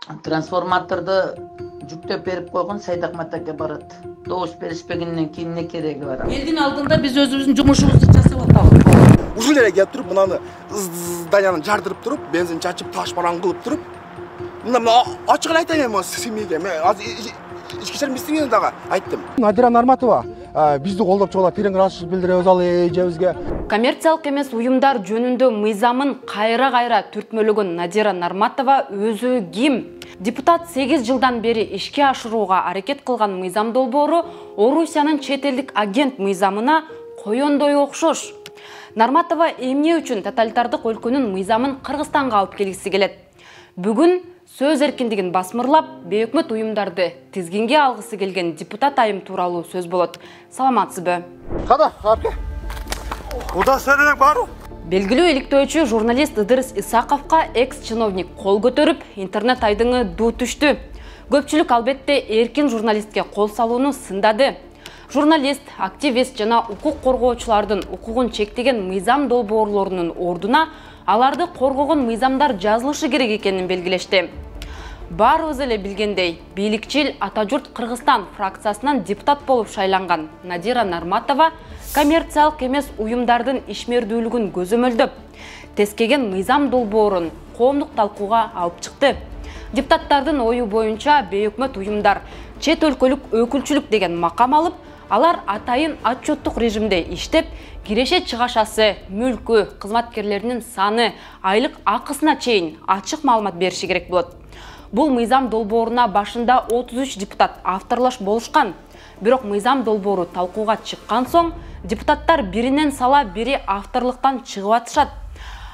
Трансформаторды жүктөп берип койгон Сайдакмат аке барат. Добуш беришпегенден кийин эмне кереги бар? Элдин алдында биз өзүбүздүн жумушубузду жасап атабыз. Ушул эле келип туруп, мынаны зданияны жардырып туруп, бензин чачып, таш баран кылып туруп, мына ачык эле айтайын эми семьяга. Мен азыр ички ишер министрине дагы айттым. Надира Нарматова бизди колдоп чыгып атат, терең ыраазычылык билдиребиз ал эжебизге. Коммерциялык эмес уюмдар жөнүндө мыйзамын кайра түртмөлөгөн Надира Нарматова өзү ким? Депутат 8 жылдан бери ишке ашырууга аракет кылган мыйзам долбоору Орусиянын чет элдик агент мыйзамына коёндой окшош. Нарматова эмне үчүн тоталитардык өлкөнүн мыйзамын Кыргызстанга алып келгиси келет? Бүгүн сөз эркиндигин басмырлап, бейөкмөт уюмдарды тизгинге алгысы келген депутат айым тууралуу сөз болот. Саламатсызбы? Када, арка. Уда сенен бару. Белгилүү иликтөөчү журналист Ыдырыс Исаковго экс-чиновник кол көтөрүп, интернет айдыңы дуу түштү. Көпчүлүк албетте эркин журналистке кол салууну сындады. Журналист, активист жана укук коргоочулардын укугун чектеген мыйзам долбоорлорунун ордуна аларды коргогон мыйзамдар жазылышы керек экенин белгилешти. Баарыбыз эле билгендей, бийликчил Ата журт Кыргызстан фракциясынан депутат болуп шайланган Надира Нарматова коммерциялык эмес уюмдардын ишмердүүлүгүн көзөмөлдөп, тескеген мыйзам долбоорун коомдук талкууга алып чыкты. Депутаттардын ою боюнча бейөкмөт уюмдар чет өлкөлүк өкүлчүлүк деген макам алып, алар атайын отчеттук режимде иштеп, киреше чыгашасы, мүлкү, кызматкерлеринин саны, айлык акысына чейин ачык маалымат бериши керек болот. Бул мыйзам долбооруна башында 33 депутат авторлаш болушкан. Бирок мыйзам долбоору талкууга чыккан соң, депутаттар биринен сала бири авторлуктан чыгып атышат.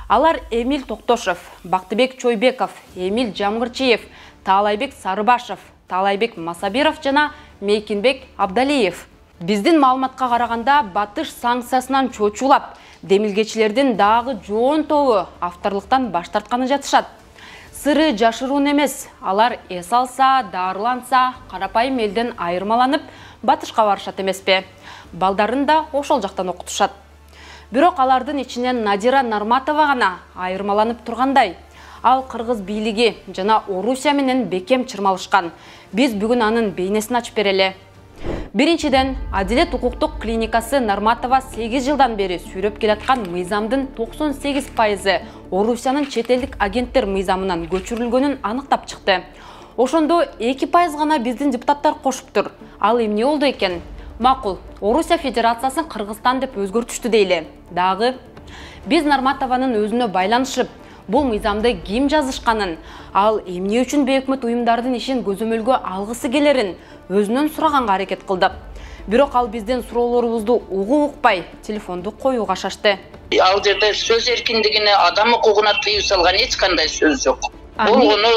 Алар Эмиль Токтошев, Бактыбек Чойбеков, Эмиль Жамгырчиев, Таалайбек Сарыбашев, Таалайбек Масабиров жана Мейкинбек Абдалиев. Биздин маалыматка караганда батыш санкциясынан чочулап, демилгечилердин дагы жоон тобу авторлуктан баш тартканы жатышат. Сыры жашыруун эмес, алар эс алса, дарыланса, карапайым элден айырмаланып, батышка барышат эмеспи? Балдарын да ошол жактан окутушат. Бирок алардын ичинен Надира Нарматова гана айырмаланып тургандай. Ал кыргыз бийлиги жана Орусия менен бекем чырмалышкан. Биз бүгүн анын бейнесин ачып берели. Биринчиден, Адилет укуктук клиникасы Нарматова 8 жылдан бери сүйрөп келаткан мыйзамдын 98% Орусиянын чет элдик агенттер мыйзамынан көчүрүлгөнүн аныктап чыкты. Ошондо 2% гана биздин депутаттар кошуптур. Ал эмне болду экен? Макул, Орусия Федерациясын Кыргызстан деп өзгөртүштү дейли. Дагы биз Нарматованын өзүнө байланышып, бул мыйзамды ким жазышканын, ал эмне үчүн бейөкмөт уюмдардын ишин көзөмөлгө алгысы келерин өзүнөн сураганга аракет кылдык. Бирок ал биздин суроолорубузду угуп-укпай, телефонду коюуга шашты. Ал жерде сөз эркиндигине, адам укугуна тыюу салган эч кандай сөз жок. Болгону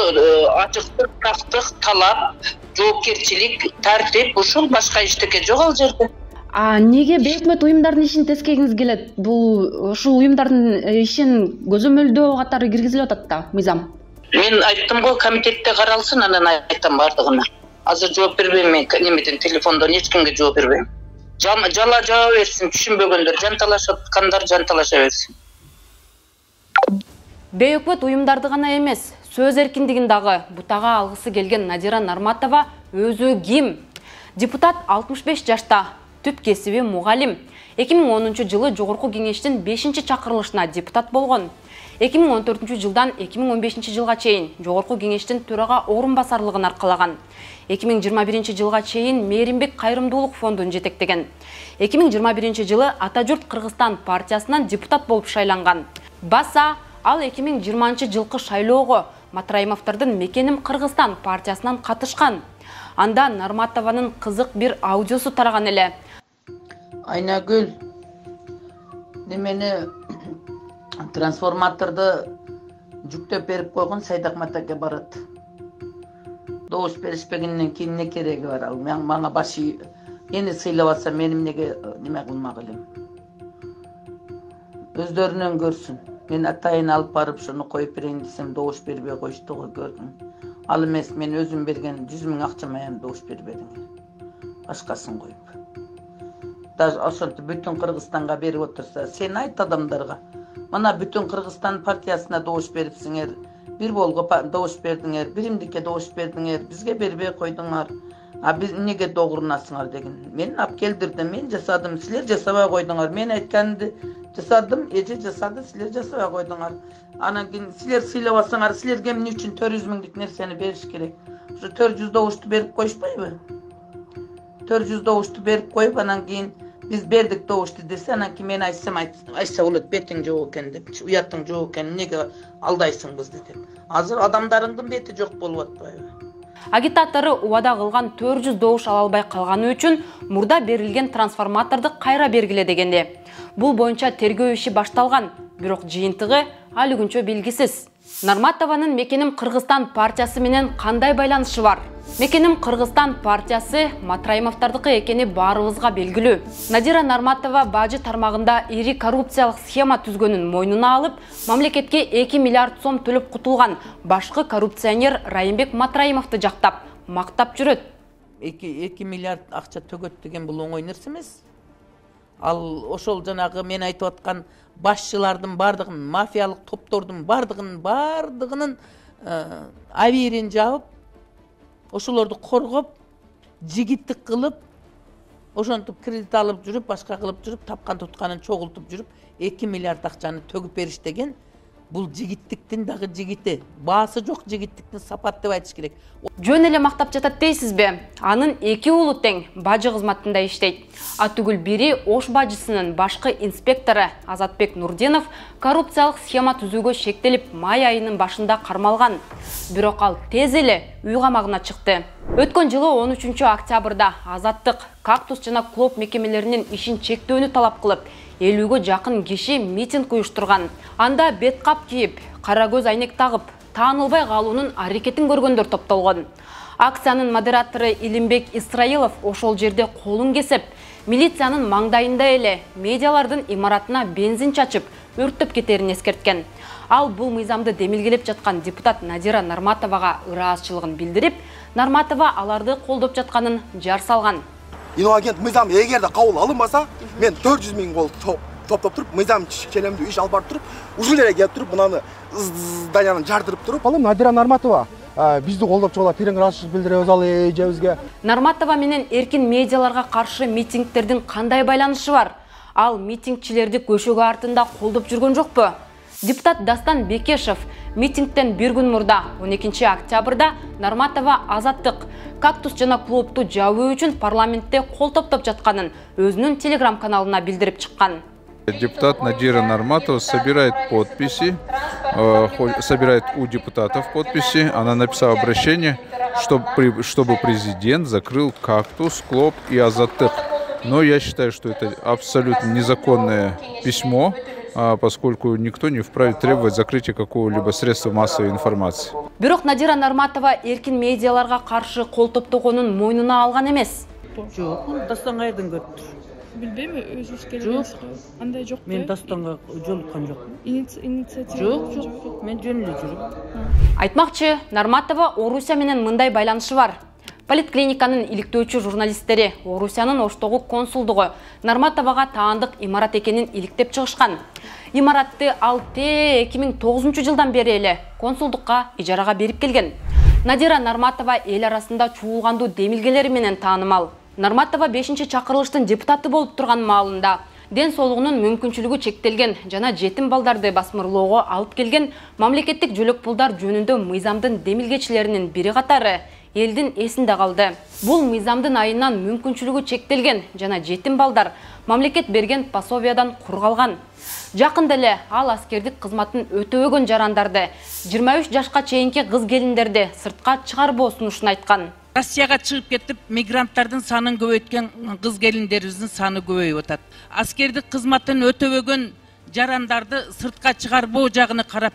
ачыктык, тактык, талап, жоопкерчилик, тартип, ушул башка эчтеке жок ал жерде. Неге бейөкмөт уюмдардын ишин тескегиңиз келет? Бул ушул уюмдардын ишин көзөмөлдөө катары киргизилип атат да мыйзам. Мен айттым го, комитетте каралсын, анан айтам бардыгына. Азыр жооп бербейм, мен немеден телефондон эч кимге жооп бербейм. Жала жаба берсин, түшүнбөгөндөр жанталашаткандар жанталаша берсин. Бейөкмөт уюмдарды гана эмес, сөз эркиндигин дагы бутага алгысы келген Надира Нарматова өзү ким? Депутат 65 жашта, түп кесиби мугалим. 2010 жылы Жогорку кеңештин 5-чакырылышына депутат болгон. 2014 жылдан 2015 жылга чейин Жогорку кеңештин төрага орун басарлыгын аркалаган. 2021 жылга чейин Мээринбек кайрымдуулук фондун жетектеген. 2021 жылы Ата журт Кыргызстан партиясынан депутат болуп шайланган. Баса ал 2020 жылкы шайлоого Матраимовдордун Мекеним Кыргызстан партиясынан катышкан. Анда Нарматованын кызык бир аудиосу тараган эле. Айнагүл, немени трансформаторды жүктөп берип койгон Сайдакмат аке барат. Добуш беришпегенден кийин эмне кереги бар? Ал мага башы эни сыйлап атса, мен эмнеге неме кылмак элем? Өздөрүнөн көрсүн. Мен атайын алып барып шуну коюп берейин десем, добуш бербей коюшту го, көрдүң. Ал эмес, мен өзүм берген 100 000 акчам аям добуш бербедиң. Башкасын коюп. Даже ошентип бүтүн Кыргызстанга берип отурса, сен айт адамдарга. Мына бүтүн Кыргызстан партиясына добуш берипсиңер. bir bolga добуш бердиңер, биримдикке добуш бердиңер, бизге бербей койдуңар. Biz nege doğrunasыңар деген. Мен ап келдирдим, мен жасадым, силер жасабай койдуңар. Мен айтканды жасадым, эже жасады, силер жасабай койдуңар. Анан кийин силер сыйлап алсаңар, силерге эмне үчүн 400 миңдик нерсени бериш керек? Ошо 400 добушту берип коюшпайбы? 400 добушту берип коюп, анан кийин biz berdik добушту десе, анан кийин мен айтсам, айтса болот, бетиң жок экен деп, уятың жок экен, неге алдайсың бизди деп. Азыр адамдарыңдын бети жок болуп атпайбы? Агитаторы убада кылган 400 добуш ала албай калганы үчүн мурда берилген трансформаторду кайра бергиле дегенде. Бул боюнча тергөө иши башталган, бирок жыйынтыгы али күнчө белгисиз. Нарматованын Мекеним Кыргызстан партиясы менен кандай байланышы бар? Мекеним Кыргызстан партиясы Матраимовдардыкы экени баарыбызга белгилүү. Надира Нарматова бажы тармагында ири коррупциялык схема түзгөнүн мойнуна алып, мамлекетке 2 миллиард сом төлөп кутулган башкы коррупционер Райымбек Матраимовду жактап, мактап жүрөт. 2 миллиард акча төгөт деген бул оңой нерсе эмес. Ал ошол жанагы мен айтып аткан башчылардын бардыгын, мафиялык топтордун бардыгынын абийирин жабып, ошолорду коргоп, жигиттик кылып, ошентип кредит алып жүрүп, башка кылып жүрүп, тапкан тутканын чогултуп жүрүп, 2 миллиард акчаны төгүп бериш деген бул жигиттиктин дагы жигити. Баасы жок жигиттиктин сапат деп айтыш керек. Жөн эле мактап жатат дейсизби? Анын 2 уулу тең бажы кызматында иштейт. Атүгүл бири Ош бажысынын башкы инспектору Азатбек Нурдинов коррупциялык схема түзүүгө шектелип, май айынын башында кармалган. Бирок ал тез эле үй камагына чыкты. Өткөн жылы 13 октябрда Азаттык, Кактус жана Клоп мекемелеринин ишин чектөөнү талап кылып, 50-гө жакын киши митинг уюштурган. Анда бет кап кийип, кара көз айнек тагып, таанылбай калуунун аракетин көргөндөр топтолгон. Акциянын модератору Илимбек Исраилов ошол жерде колун кесип, милициянын маңдайында эле медиалардын имаратына бензин чачып, өрттөп кетерин эскерткен. Ал бул мыйзамды демилгелеп жаткан депутат Надира Нарматовага ыраазычылыгын билдирип, Нарматова аларды колдоп жатканын жар салган. Иноагент мыйзам эгерде кабыл алынбаса, мен 400 миң гол топтоп туруп, мыйзам челемдүү иш алып барып туруп, ушул жерге келип туруп, мынаны зданияны жардырып туруп, Балым Надира Нарматова бизди колдоп чыгып, пирин ыраазычылык билдиребиз ал эжебизге. Нарматова менен эркин медиаларга каршы митингтердин кандай байланышы бар? Ал митингчилерди көшөгө артында колдоп жүргөн жокпу? Депутат Дастан Бекешев митингтен bir күн мурда 12 октябрда Нарматова Азаттык, Кактус жана Клопту жабуу үчүн парламентте кол топтоп жатканын өзүнүн телеграм-каналына билдирип чыккан. Депутат Надира Нарматова собирает подписи, собирает у депутатов подписи. Она написала обращение, чтобы президент закрыл Кактус, Клоп и Азаттык. Но я считаю, что это абсолютно незаконное письмо, поскольку никто не вправе требовать закрытия какого-либо средства массовой информации. Бирок Надира Нарматова эркин медиаларга каршы кол топтогонун мойнуна алган эмес. Жок, Дастан кайерден көрүптүр? Билбейм, өзүңүз келгенсиз. Андай жок. Мен Дастанга жолуккан жокмун. Инициатива Жок, мен жөн эле жүрүм. Айтмакчы, Нарматова Орусия менен мындай байланышы бар. Политклиниканын иликтөөчү журналисттери Орусиянын Оштогу консулдугу Нарматовага таандык имарат экенин иликтеп чыгышкан. Имаратты ал 2009-жылдан бери эле консулдукка ижарага берип келген. Надира Нарматова эл арасында чуулгандуу демилгелери менен таанымал. Нарматова 5-чакырылыштын депутаты болуп турган маалында ден соолугунун мүмкүнчүлүгү чектелген жана жетим балдарды басмырлоого алып келген мамлекеттик жөлөк пулдар жөнүндө мыйзамдын демилгечилеринин бири катары элдин эсинде калды. Бул мыйзамдын айынан мүмкүнчүлүгү чектелген жана жетим балдар мамлекет берген пособиядан кур калган. Жакында эле ал аскердик кызматын өтөбөгөн жарандарды, 23 жашка чейинки кыз келиндерди сыртка чыгарбоо сунушун айткан. Россияга чыгып кетип, мигранттардын санын көбөйткөн кыз келиндерибиздин саны көбөйүп атат. Аскердик кызматын өтөбөгөн жарандарды сыртка чыгарбоо жагыны карап,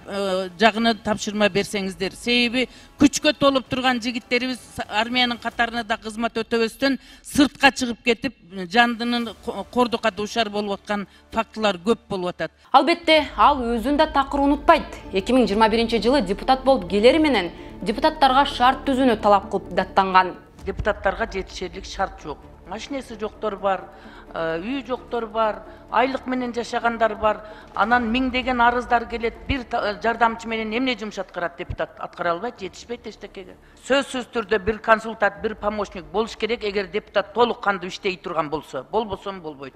жагыны тапшырма берсеңиздер. Себеби күчкө толуп турган жигиттерибиз армиянын катарына да кызмат өтөбөстөн сыртка чыгып кетип, жандынын кордукка дуушар болуп аткан фактылар көп болуп атат. Албетте, ал өзүн да такыр унутпайт. 2021-жылы депутат болуп келери менен депутаттарга шарт түзүүнү талап кылып даттанган. Депутаттарга жетишерлик шарт жок. машинеси жоктор бар, үй жоктор бар, айлык менен жашагандар бар. Анан миңдеген арыздар келет, бир жардамчы менен эмне жумуш аткарат депутат? Аткара албайт, жетишпейт эчтекеге. Сөзсүз түрдө бир консультант, бир помощник болуш керек, эгер депутат толук кандуу иштей турган болсо. Болбосо болбойт.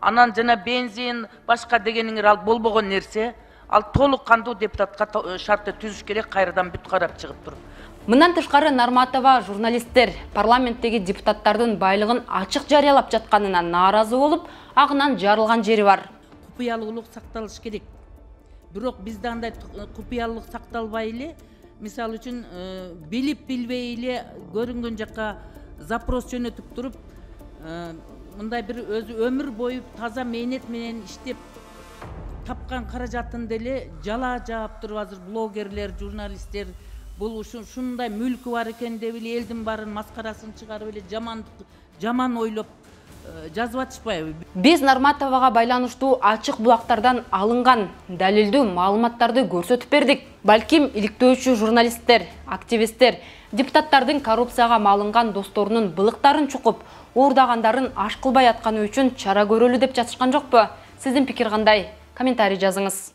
Анан жана бензин, башка дегениңер ал болбогон нерсе, ал толук кандуу депутатка шартты түзүш керек, кайрадан бүт карап чыгып туруп. Мындан тышкары Нарматова журналисттер парламенттеги депутаттардын байлыгын ачык жарыялап жатканына нааразы болуп, агынан жарылган жери бар. Купуялуулук сакталыш керек. Бирок бизде андай купуялуулук сакталбай эле, мисалы үчүн билип билбей эле көрүнгөн жакка запрос жөнөтүп туруп, мындай бир өзү өмүр бою таза мээнет менен иштеп тапкан каражатын деле жала жаап туруп, азыр блогерлер, журналисттер бул ушундай мүлкү бар экен деп эле элдин баарын маскарасын чыгарып эле жаман ойлоп жазып атышпайбы? Биз Нарматовага байланыштуу ачык булактардан алынган далилдүү маалыматтарды көрсөтүп бердик. Балким иликтөөчү журналисттер, активисттер, депутаттардын коррупцияга малынган досторунун былыктарын чукуп, уурдагандарын аш кылбай атканы үчүн чара көрөлү деп жатышкан жокпу? Сиздин пикир кандай? Комментарий жазыңыз.